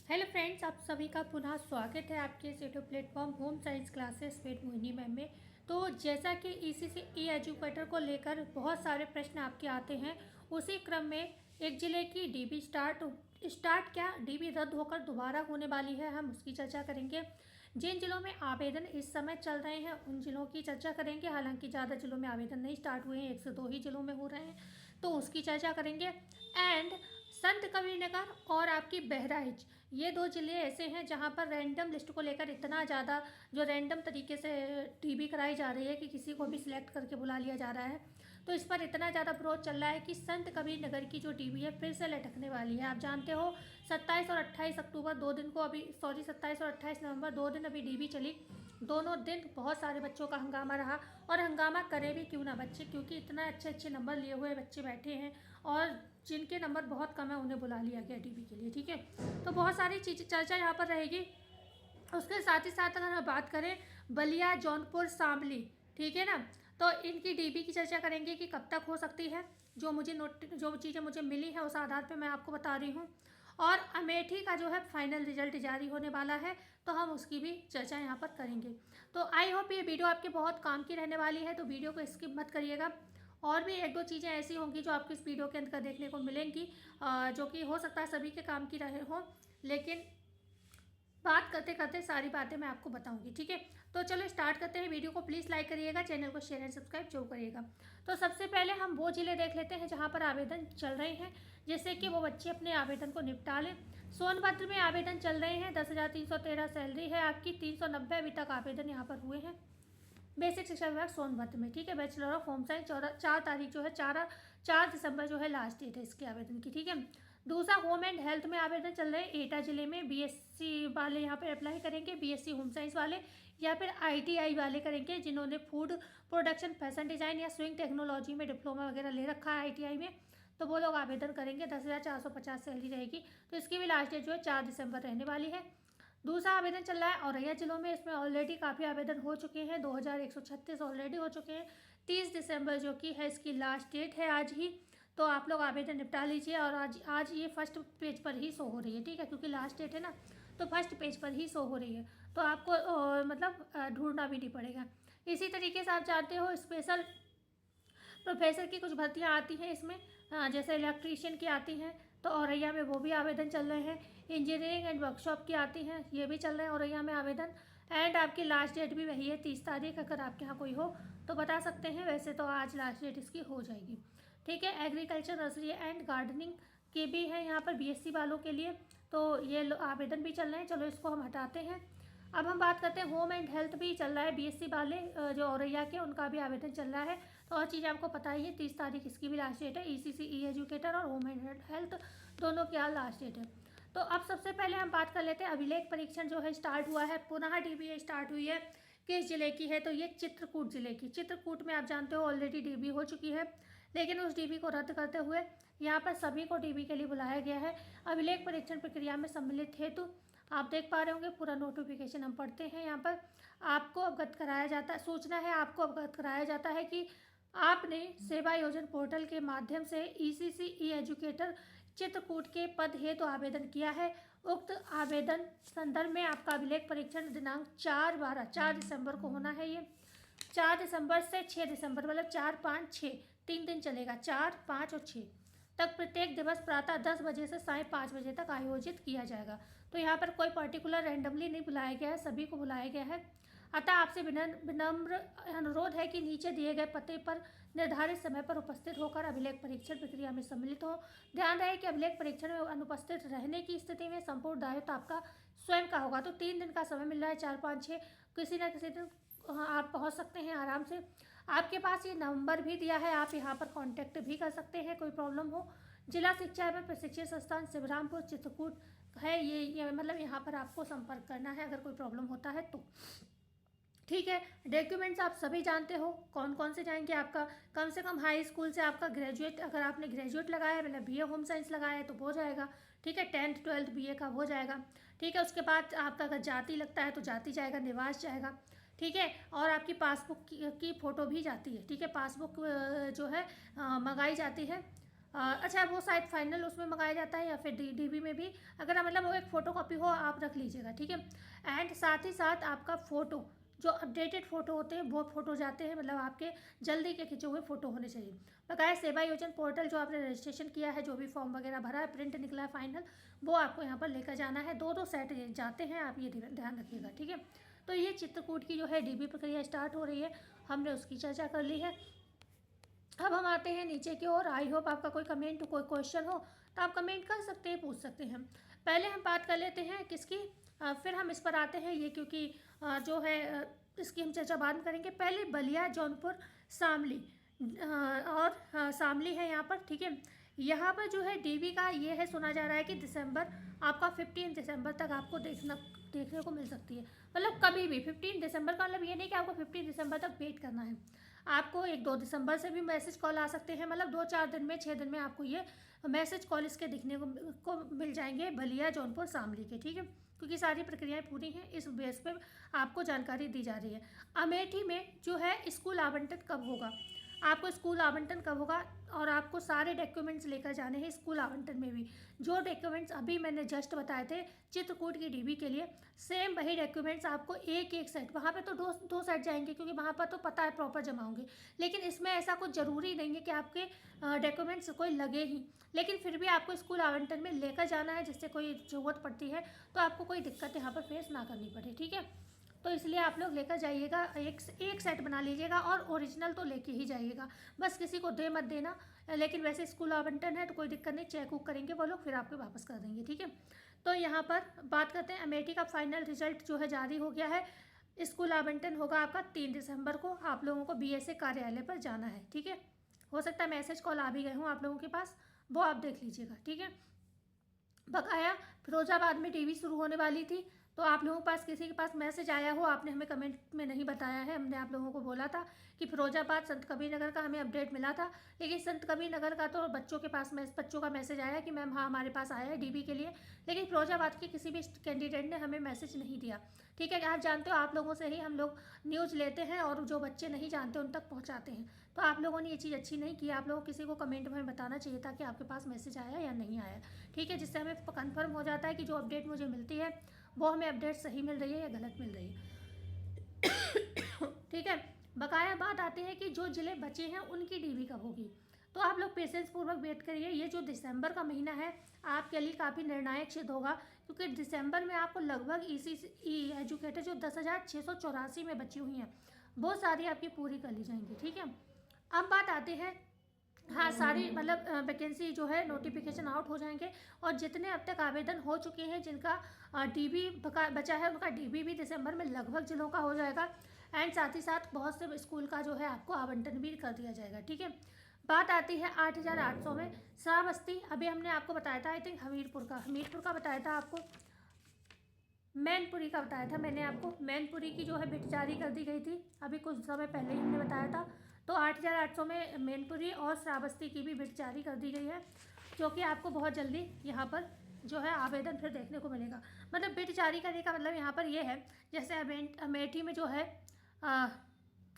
Hello friends, आप सभी का पुनः स्वागत है आपके इस YouTube platform home science classes with Mohini ma'am में। तो जैसा कि ईसीसी ई एजुकेटर को लेकर बहुत सारे प्रश्न आपके आते हैं, उसी क्रम में एक जिले की डीबी स्टार्ट क्या डीबी रद्द होकर दोबारा होने वाली है, हम उसकी चर्चा करेंगे। जिन जिलों में आवेदन इस समय चल रहे हैं उन जिलों की चर्चा करेंगे। हालांकि ज़्यादा जिलों में आवेदन नहीं स्टार्ट हुए हैं, 1 से 2 ही जिलों में हो रहे हैं, तो उसकी चर्चा करेंगे। एंड संत कबीरनगर और आपकी बहराइच, ये 2 ज़िले ऐसे हैं जहां पर रैंडम लिस्ट को लेकर इतना ज़्यादा जो रैंडम तरीके से टीबी कराई जा रही है कि किसी को भी सिलेक्ट करके बुला लिया जा रहा है। तो इस पर इतना ज़्यादा विरोध चल रहा है कि संत कबीरनगर की जो टीबी है फिर से लटकने वाली है। आप जानते हो 27 और 28 अक्टूबर 2 दिन को अभी 27 और 28 नवंबर 2 दिन अभी डीबी चली। दोनों दिन बहुत सारे बच्चों का हंगामा रहा, और हंगामा करे भी क्यों ना बच्चे, क्योंकि इतना अच्छे अच्छे नंबर लिए हुए बच्चे बैठे हैं और जिनके नंबर बहुत कम है उन्हें बुला लिया गया डीबी के लिए। ठीक है, तो बहुत सारी चीज़ चर्चा यहाँ पर रहेगी। उसके साथ ही साथ अगर हम बात करें बलिया, जौनपुर, शामली, ठीक है ना, तो इनकी डीबी की चर्चा करेंगे कि कब तक हो सकती है। जो चीज़ें मुझे मिली है उस आधार पे मैं आपको बता रही हूँ। और अमेठी का जो है फाइनल रिजल्ट जारी होने वाला है, तो हम उसकी भी चर्चा यहाँ पर करेंगे। तो आई होप ये वीडियो आपके बहुत काम की रहने वाली है, तो वीडियो को स्किप मत करिएगा। और भी 1-2 चीज़ें ऐसी होंगी जो आपको इस वीडियो के अंदर देखने को मिलेंगी, जो कि हो सकता है सभी के काम की रहे हों, लेकिन बात करते करते सारी बातें मैं आपको बताऊंगी। ठीक है, तो चलो स्टार्ट करते हैं। वीडियो को प्लीज़ लाइक करिएगा, चैनल को शेयर एंड सब्सक्राइब जरूर करिएगा। तो सबसे पहले हम वो जिले देख लेते हैं जहां पर आवेदन चल रहे हैं, जिससे कि वो बच्चे अपने आवेदन को निपटा लें। सोनभद्र में आवेदन चल रहे हैं, 10,313 सैलरी है आपकी, 390 अभी तक आवेदन यहाँ पर हुए हैं। बेसिक शिक्षा विभाग सोनभद्र में। ठीक है, बैचलर ऑफ होम साइंस 4 तारीख जो है 4 दिसंबर जो है लास्ट डेट है इसके आवेदन की। ठीक है, दूसरा होम एंड हेल्थ में आवेदन चल रहे हैं एटा जिले में। बीएससी वाले यहाँ पर अप्लाई करेंगे, बीएससी होम साइंस वाले, या फिर आईटीआई वाले करेंगे जिन्होंने फूड प्रोडक्शन, फैशन डिज़ाइन या स्विंग टेक्नोलॉजी में डिप्लोमा वगैरह ले रखा है आईटीआई में, तो वो लोग आवेदन करेंगे। 10,450 सैलरी रहेगी, तो इसकी भी लास्ट डेट जो है 4 दिसंबर रहने वाली है। दूसरा आवेदन चल रहा है औरैया जिलों में, इसमें ऑलरेडी काफ़ी आवेदन हो चुके हैं, 2,136 ऑलरेडी हो चुके हैं। 30 दिसंबर जो कि है इसकी लास्ट डेट है आज ही, तो आप लोग आवेदन निपटा लीजिए। और आज ये फर्स्ट पेज पर ही शो हो रही है, ठीक है, क्योंकि लास्ट डेट है ना, तो फर्स्ट पेज पर ही शो हो रही है, तो आपको ढूंढना भी नहीं पड़ेगा। इसी तरीके से आप जानते हो स्पेशल प्रोफेसर की कुछ भर्तियाँ आती हैं इसमें, जैसे इलेक्ट्रीशियन की आती हैं, तो औरैया में वो भी आवेदन चल रहे हैं। इंजीनियरिंग एंड वर्कशॉप की आती हैं, ये भी चल रहे हैं औरैया में आवेदन। एंड आपकी लास्ट डेट भी वही है 30 तारीख, अगर आपके यहाँ कोई हो तो बता सकते हैं, वैसे तो आज लास्ट डेट इसकी हो जाएगी। ठीक है, एग्रीकल्चर, नर्सरी एंड गार्डनिंग के भी हैं यहाँ पर बीएससी वालों के लिए, तो ये आवेदन भी चल रहे हैं। चलो इसको हम हटाते हैं। अब हम बात करते हैं होम एंड हेल्थ भी चल रहा है, बीएससी वाले जो औरैया के, उनका भी आवेदन चल रहा है। तो और चीज़ आपको पता ही है, 30 तारीख इसकी भी लास्ट डेट है। ईसीसी ई एजुकेटर और होम एंड हेल्थ दोनों की आज लास्ट डेट है। तो अब सबसे पहले हम बात कर लेते हैं अभिलेख परीक्षण जो है स्टार्ट हुआ है, पुनः डीबी स्टार्ट हुई है। किस जिले की है, तो ये चित्रकूट जिले की। चित्रकूट में आप जानते हो ऑलरेडी डीबी हो चुकी है, लेकिन उस डीबी को रद्द करते हुए यहाँ पर सभी को डीबी के लिए बुलाया गया है। अभिलेख परीक्षण प्रक्रिया में सम्मिलित हेतु आप देख पा रहे होंगे, पूरा नोटिफिकेशन हम पढ़ते हैं। यहाँ पर आपको अवगत कराया जाता है, सूचना है आपको अवगत कराया जाता है कि आपने सेवा योजन पोर्टल के माध्यम से ईसीसी ई एजुकेटर चित्रकूट के पद हेतु तो आवेदन किया है। उक्त आवेदन संदर्भ में आपका अभिलेख परीक्षण दिनांक 4 दिसंबर को होना है। ये 4 दिसंबर से 6 दिसंबर, मतलब 4, 5, 6 3 दिन चलेगा, 4, 5 और 6 तक प्रत्येक दिवस प्रातः 10 बजे से साय 5 बजे तक आयोजित किया जाएगा। तो यहाँ पर कोई पर्टिकुलर रैंडमली नहीं बुलाया गया है, सभी को बुलाया गया है। अतः आपसे विनम्र अनुरोध है कि नीचे दिए गए पते पर निर्धारित समय पर उपस्थित होकर अभिलेख परीक्षण प्रक्रिया में सम्मिलित हो। ध्यान रहे कि अभिलेख परीक्षण में अनुपस्थित रहने की स्थिति में संपूर्ण दायित्व आपका स्वयं का होगा। तो 3 दिन का समय मिल रहा है, 4, 5, 6, किसी न किसी दिन आप पहुंच सकते हैं आराम से। आपके पास ये नंबर भी दिया है, आप यहाँ पर कांटेक्ट भी कर सकते हैं कोई प्रॉब्लम हो। जिला शिक्षा एवं प्रशिक्षण संस्थान शिवरामपुर चित्रकूट है ये मतलब यहाँ पर आपको संपर्क करना है अगर कोई प्रॉब्लम होता है तो। ठीक है, डॉक्यूमेंट्स आप सभी जानते हो कौन कौन से जाएंगे। आपका कम से कम हाई स्कूल से आपका ग्रेजुएट, अगर आपने ग्रेजुएट लगाया है मतलब बीए होम साइंस लगाया है तो हो जाएगा। ठीक है, 10th 12th बीए का हो जाएगा। ठीक है, उसके बाद आपका अगर जाति लगता है तो जाति जाएगा, निवास जाएगा। ठीक है, और आपकी पासबुक की फ़ोटो भी जाती है। ठीक है, पासबुक जो है मंगाई जाती है अच्छा वो शायद फाइनल उसमें मंगाया जाता है या फिर डीबी में भी, अगर मतलब वो एक फ़ोटो कॉपी हो आप रख लीजिएगा, ठीक है। एंड साथ ही साथ आपका फ़ोटो जो अपडेटेड फ़ोटो होते हैं वो फ़ोटो जाते हैं, मतलब आपके जल्दी के खिंचे हुए फ़ोटो होने चाहिए। बकाया सेवा योजन पोर्टल जो आपने रजिस्ट्रेशन किया है, जो भी फॉर्म वगैरह भरा है, प्रिंट निकला है फाइनल, वो आपको यहाँ पर लेकर जाना है। दो दो सेट जाते हैं, आप ये ध्यान रखिएगा, ठीक है। तो ये चित्रकूट की जो है डीबी प्रक्रिया स्टार्ट हो रही है, हमने उसकी चर्चा कर ली है। अब हम आते हैं नीचे की ओर। आई होप आपका कोई कमेंट कोई क्वेश्चन हो तो आप कमेंट कर सकते हैं, पूछ सकते हैं। पहले हम बात कर लेते हैं किसकी, फिर हम इस पर आते हैं ये, क्योंकि जो है इसकी हम चर्चा बाद में करेंगे। पहले बलिया, जौनपुर, शामली और शामली है यहाँ पर, ठीक है। यहाँ पर जो है डीबी का ये है, सुना जा रहा है कि दिसंबर आपका 15 दिसंबर तक आपको देखने को मिल सकती है। मतलब कभी भी 15 दिसंबर का मतलब ये नहीं कि आपको 15 दिसंबर तक वेट करना है, आपको 1-2 दिसंबर से भी मैसेज कॉल आ सकते हैं। मतलब 2-4 दिन में 6 दिन में आपको ये मैसेज कॉल इसके दिखने को मिल जाएंगे, बलिया, जौनपुर, शामली के, ठीक है। क्योंकि सारी प्रक्रियाएं पूरी हैं, इस बेस पे आपको जानकारी दी जा रही है। अमेठी में जो है स्कूल आवंटन कब होगा, आपको स्कूल आवंटन कब होगा, और आपको सारे डॉक्यूमेंट्स लेकर जाने हैं स्कूल आवंटन में भी। जो डॉक्यूमेंट्स अभी मैंने जस्ट बताए थे चित्रकूट की डीबी के लिए, सेम वही डॉक्यूमेंट्स आपको एक एक सेट, वहाँ पे तो दो सेट जाएंगे क्योंकि वहाँ पर तो पता है प्रॉपर जमा होंगे। लेकिन इसमें ऐसा कुछ ज़रूरी नहीं है कि आपके डॉक्यूमेंट्स कोई लगे ही, लेकिन फिर भी आपको स्कूल आवंटन में लेकर जाना है, जिससे कोई ज़रूरत पड़ती है तो आपको कोई दिक्कत यहाँ पर फेस ना करनी पड़े, ठीक है। तो इसलिए आप लोग लेकर जाइएगा, एक सेट बना लीजिएगा और ओरिजिनल तो लेके ही जाइएगा, बस किसी को दे मत देना। लेकिन वैसे स्कूल आवंटन है तो कोई दिक्कत नहीं, चेक वुक करेंगे वो लोग, फिर आपको वापस कर देंगे, ठीक है। तो यहाँ पर बात करते हैं अमेठी का फाइनल रिजल्ट जो है जारी हो गया है। स्कूल आवंटन होगा आपका 3 दिसंबर को, आप लोगों को बीएसए कार्यालय पर जाना है, ठीक है। हो सकता है मैसेज कॉल आ भी गए हों आप लोगों के पास, वो आप देख लीजिएगा, ठीक है। बकाया फिरोजाबाद में डीबी शुरू होने वाली थी, तो आप लोगों के पास किसी के पास मैसेज आया हो, आपने हमें कमेंट में नहीं बताया है। हमने आप लोगों को बोला था कि फिरोजाबाद संत कबीर नगर का हमें अपडेट मिला था, लेकिन संत कबीर नगर का तो बच्चों का मैसेज आया कि मैम हाँ हमारे पास आया है डीबी के लिए, लेकिन फिरोजाबाद के किसी भी कैंडिडेट ने हमें मैसेज नहीं दिया, ठीक है। आप जानते हो आप लोगों से ही हम लोग न्यूज़ लेते हैं और जो बच्चे नहीं जानते उन तक पहुँचाते हैं। तो आप लोगों ने ये चीज़ अच्छी नहीं की, आप लोगों को किसी को कमेंट में बताना चाहिए था कि आपके पास मैसेज आया या नहीं आया, ठीक है। जिससे हमें कन्फर्म हो जाता है कि जो अपडेट मुझे मिलती है वो हमें अपडेट सही मिल रही है या गलत मिल रही है, ठीक है। बकाया बात आती है कि जो ज़िले बचे हैं उनकी डीबी कब होगी, तो आप लोग पेशेंस पूर्वक वेट करिए। ये जो दिसंबर का महीना है आपके लिए काफ़ी निर्णायक सिद्ध होगा, क्योंकि दिसंबर में आपको लगभग ई एजुकेटर जो 10,684 में बची हुई हैं वो सारी आपकी पूरी कर ली जाएंगी, ठीक है। अब बात आती है, हाँ सारी मतलब वैकेंसी जो है नोटिफिकेशन आउट हो जाएंगे, और जितने अब तक आवेदन हो चुके हैं जिनका डीबी बचा है उनका डीबी भी दिसंबर में लगभग जिलों का हो जाएगा। एंड साथ ही साथ बहुत से स्कूल का जो है आपको आवंटन भी कर दिया जाएगा, ठीक है। बात आती है 8,800 में श्रावस्ती, अभी हमने आपको बताया था, आई थिंक हमीरपुर का बताया था आपको, मैनपुरी का बताया था मैंने आपको। मैनपुरी की जो है बिट जारी कर दी गई थी अभी कुछ समय पहले ही हमने बताया था। तो 8,800 में मैनपुरी और श्रावस्ती की भी बिट जारी कर दी गई है, जो कि आपको बहुत जल्दी यहाँ पर जो है आवेदन फिर देखने को मिलेगा। मतलब बिट जारी करने का मतलब यहाँ पर ये है, जैसे अमेठी में जो है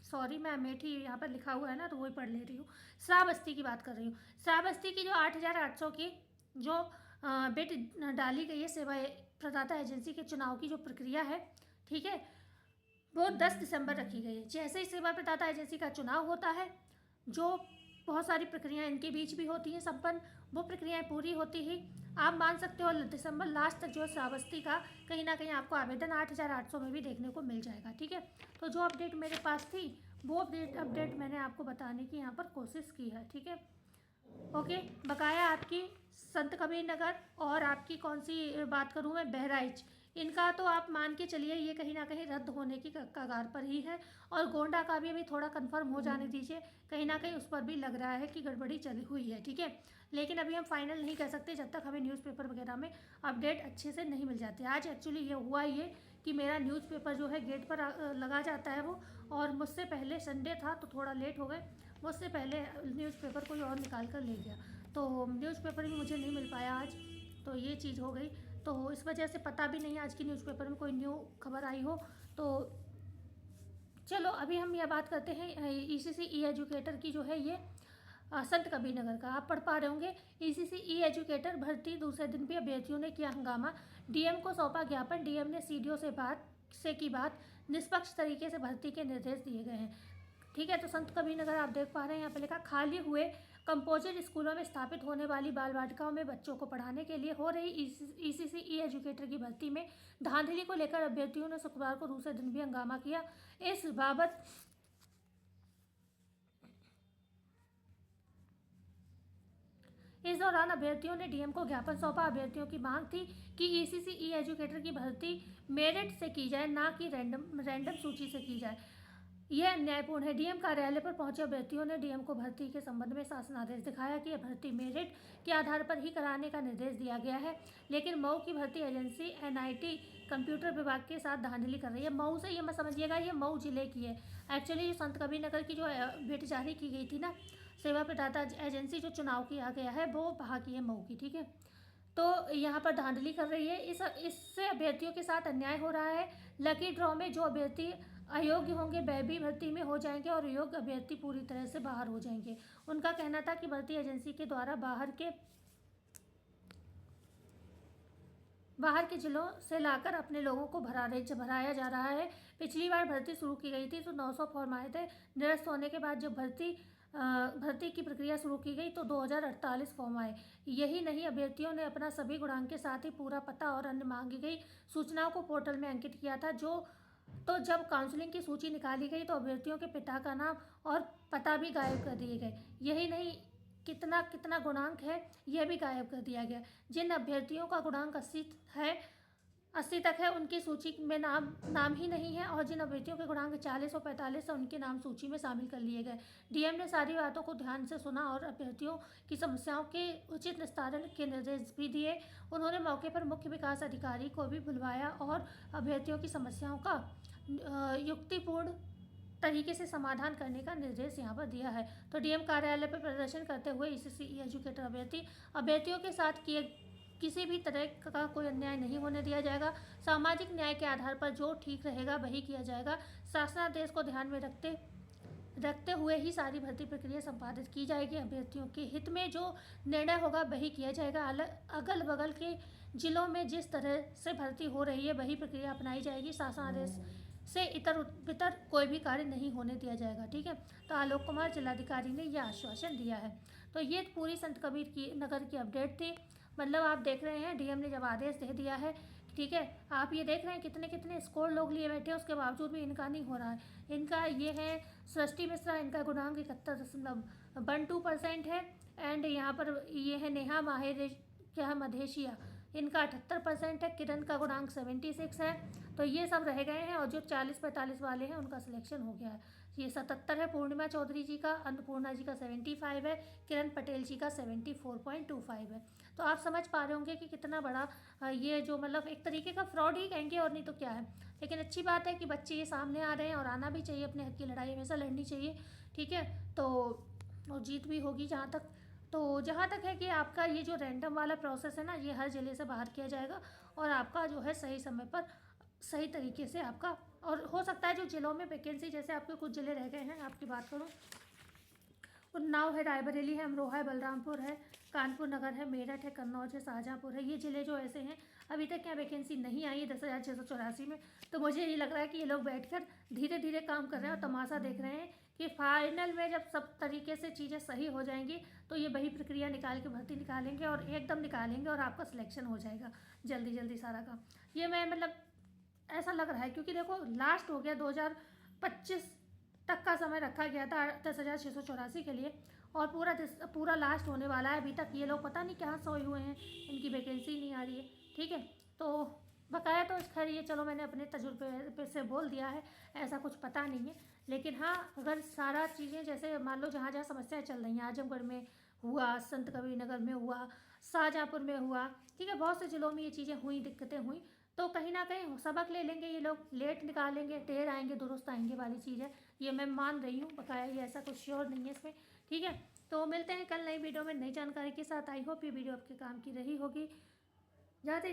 सॉरी मैं अमेठी यहाँ पर लिखा हुआ है ना तो वही पढ़ ले रही हूँ, श्रावस्ती की बात कर रही हूँ। श्रावस्ती की जो 8,800 की जो बिट डाली गई है सेवा प्रदाता एजेंसी के चुनाव की जो प्रक्रिया है, ठीक है, वो 10 दिसंबर रखी गई है। जैसे ही सेवा प्रदाता एजेंसी का चुनाव होता है, जो बहुत सारी प्रक्रियाएं इनके बीच भी होती हैं संपन्न, वो प्रक्रियाएं पूरी होती ही आप मान सकते हो दिसंबर लास्ट तक जो है श्रावस्ती का कहीं ना कहीं आपको आवेदन 8,800 में भी देखने को मिल जाएगा, ठीक है। तो जो अपडेट मेरे पास थी वो अपडेट मैंने आपको बताने की यहाँ पर कोशिश की है, ठीक है। ओके, बकाया आपकी संत कबीर नगर और आपकी कौन सी बात करूँ मैं, बहराइच, इनका तो आप मान के चलिए ये कहीं ना कहीं रद्द होने की कगार पर ही है। और गोंडा का भी अभी थोड़ा कंफर्म हो जाने दीजिए, कहीं ना कहीं उस पर भी लग रहा है कि गड़बड़ी चली हुई है, ठीक है। लेकिन अभी हम फाइनल नहीं कह सकते जब तक हमें न्यूज़पेपर वगैरह में अपडेट अच्छे से नहीं मिल जाती। आज एक्चुअली ये हुआ ये कि मेरा न्यूज़पेपर जो है गेट पर लगा जाता है वो, और मुझसे पहले संडे था तो थोड़ा लेट हो गए, मुझसे पहले न्यूज़पेपर कोई और निकाल कर ले गया, तो न्यूज़पेपर भी मुझे नहीं मिल पाया आज, तो ये चीज़ हो गई। तो इस वजह से पता भी नहीं आज की न्यूज़पेपर में कोई न्यू खबर आई हो। तो चलो अभी हम यह बात करते हैं ईसीसी ई एजुकेटर की जो है ये संत कबीरनगर का। आप पढ़ पा रहे होंगे, ईसीसी ई एजुकेटर भर्ती दूसरे दिन भी अभ्यर्थियों ने किया हंगामा, डीएम को सौंपा ज्ञापन, डीएम ने सीडीओ से की बात, निष्पक्ष तरीके से भर्ती के निर्देश दिए गए हैं। ठीक है, तो संत कबीरनगर आप देख पा रहे हैं, यहाँ पे लिखा खाली हुए कंपोजिट स्कूलों में स्थापित होने वाली बाल वाटिकाओं में बच्चों को पढ़ाने के लिए हो रही ईसीसी ई एजुकेटर की भर्ती में धांधली को लेकर अभ्यर्थियों ने शुक्रवार को दूसरे दिन भी हंगामा किया। इस दौरान अभ्यर्थियों ने डीएम को ज्ञापन सौंपा। अभ्यर्थियों की मांग थी कि ईसीसी ई एजुकेटर की भर्ती मेरिट से की जाए, ना कि रैंडम सूची से की जाए। यह अन्यायपूर्ण है। डीएम कार्यालय पर पहुंचे अभ्यर्थियों ने डीएम को भर्ती के संबंध में शासनादेश दिखाया कि यह भर्ती मेरिट के आधार पर ही कराने का निर्देश दिया गया है, लेकिन मऊ की भर्ती एजेंसी एनआईटी कंप्यूटर विभाग के साथ धांधली कर रही है। मऊ से ये मत समझिएगा, ये मऊ जिले की है। एक्चुअली संत कबीरनगर की जो बिट जारी की गई थी ना, सेवा प्रदाता एजेंसी जो चुनाव किया गया है, वो वहाँ की है, मऊ की। ठीक है, तो यहाँ पर धांधली कर रही है। इससे अभ्यर्थियों के साथ अन्याय हो रहा है। लकी ड्रॉ में जो अभ्यर्थी अयोग्य होंगे वह भी भर्ती में हो जाएंगे और योग्य अभ्यर्थी पूरी तरह से बाहर हो जाएंगे। उनका कहना था कि भर्ती एजेंसी के द्वारा बाहर के जिलों से लाकर अपने लोगों को भराया जा रहा है। पिछली बार भर्ती शुरू की गई थी तो 900 फॉर्म आए थे। निरस्त होने के बाद जब भर्ती की प्रक्रिया शुरू की गई तो 2048 फॉर्म आए। यही नहीं, अभ्यर्थियों ने अपना सभी गुणांक के साथ ही पूरा पता और अन्य मांगी गई सूचनाओं को पोर्टल में अंकित किया था। तो जब काउंसलिंग की सूची निकाली गई तो अभ्यर्थियों के पिता का नाम और पता भी गायब कर दिए गए। यही नहीं, कितना गुणांक है यह भी गायब कर दिया गया। जिन अभ्यर्थियों का गुणांक 80 तक है उनकी सूची में नाम ही नहीं है, और जिन अभ्यर्थियों के गुणांक 40 और 45 है उनके नाम सूची में शामिल कर लिए गए। डीएम ने सारी बातों को ध्यान से सुना और अभ्यर्थियों की समस्याओं के उचित निस्तारण के निर्देश भी दिए। उन्होंने मौके पर मुख्य विकास अधिकारी को भी बुलवाया और अभ्यर्थियों की समस्याओं का युक्तिपूर्ण तरीके से समाधान करने का निर्देश यहाँ पर दिया है। तो डीएम कार्यालय पर प्रदर्शन करते हुए ईसीसी एजुकेटर अभ्यर्थियों के साथ किए किसी भी तरह का कोई अन्याय नहीं होने दिया जाएगा। सामाजिक न्याय के आधार पर जो ठीक रहेगा वही किया जाएगा। शासनादेश को ध्यान में रखते हुए ही सारी भर्ती प्रक्रिया संपादित की जाएगी। अभ्यर्थियों के हित में जो निर्णय होगा वही किया जाएगा। अगल बगल के जिलों में जिस तरह से भर्ती हो रही है वही प्रक्रिया अपनाई जाएगी। शासनादेश से इतर बितर कोई भी कार्य नहीं होने दिया जाएगा। ठीक है, तो आलोक कुमार जिलाधिकारी ने यह आश्वासन दिया है। तो ये पूरी संत कबीर नगर की अपडेट थी। मतलब आप देख रहे हैं डीएम ने जब आदेश दे दिया है, ठीक है, आप ये देख रहे हैं कितने स्कोर लोग लिए बैठे हैं, उसके बावजूद भी इनका नहीं हो रहा है। इनका ये है सृष्टि मिश्रा, इनका गुणांक 71.12% है। एंड यहाँ पर ये है नेहा मधेशिया, इनका 78% है। किरण का गुणांक 76 है। तो ये सब रह गए हैं, और जो 40-45 वाले हैं उनका सिलेक्शन हो गया है। ये 77 है पूर्णिमा चौधरी जी का, अन्नपूर्णा जी का 75 है, किरण पटेल जी का 74.25 है। तो आप समझ पा रहे होंगे कि कितना बड़ा ये जो मतलब एक तरीके का फ्रॉड ही कहेंगे और नहीं तो क्या है। लेकिन अच्छी बात है कि बच्चे ये सामने आ रहे हैं, और आना भी चाहिए। अपने हक की लड़ाई हमेशा लड़नी चाहिए। ठीक है, तो और जीत भी होगी। जहाँ तक है कि आपका ये जो रैंडम वाला प्रोसेस है ना, ये हर ज़िले से बाहर किया जाएगा, और आपका जो है सही समय पर सही तरीके से आपका, और हो सकता है जो जिलों में वैकेंसी, जैसे आपके कुछ ज़िले रह गए हैं, आपकी बात करूँ, उन्नाव है, रायबरेली है, अमरोहा है, बलरामपुर है, कानपुर नगर है, मेरठ है, कन्नौज है, शाहजहाँपुर है। ये ज़िले जो ऐसे हैं अभी तक क्या वैकेंसी नहीं आई है 10,684 में। तो मुझे ये लग रहा है कि ये लोग बैठकर धीरे धीरे काम कर रहे हैं और तमाशा देख रहे हैं कि फाइनल में जब सब तरीके से चीज़ें सही हो जाएंगी तो ये वही प्रक्रिया निकाल के भर्ती निकालेंगे, और एकदम निकालेंगे, और आपका सिलेक्शन हो जाएगा जल्दी सारा काम। ये मैं मतलब ऐसा लग रहा है, क्योंकि देखो लास्ट हो गया 2025 तक का समय रखा गया था 10,684 के लिए, और पूरा लास्ट होने वाला है। अभी तक ये लोग पता नहीं कहाँ सोए हुए हैं, इनकी वैकेंसी नहीं आ रही है। ठीक है, तो बकाया तो खैर ये चलो मैंने अपने तजुर्बे से बोल दिया है, ऐसा कुछ पता नहीं है। लेकिन हाँ, अगर सारा चीज़ें जैसे मान लो जहाँ समस्याएं चल रही हैं, आजमगढ़ में हुआ, संत कबीरनगर में हुआ, शाहजहाँपुर में हुआ, ठीक है, बहुत से ज़िलों में ये चीज़ें हुई, दिक्कतें हुई, तो कहीं ना कहीं सबक ले लेंगे ये लोग, लेट निकालेंगे, देर आएंगे दुरुस्त आएंगे वाली चीज़ है, ये मैं मान रही हूँ। बकाया ये ऐसा कुछ श्योर नहीं है इसमें। ठीक है, तो मिलते हैं कल नई वीडियो में नई जानकारी के साथ। आई होप ये वीडियो आपके काम की रही होगी। जाते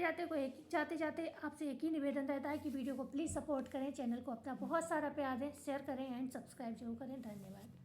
जाते आपसे एक ही निवेदन रहता है कि वीडियो को प्लीज़ सपोर्ट करें, चैनल को अपना बहुत सारा प्यार दें, शेयर करें एंड सब्सक्राइब जरूर करें। धन्यवाद।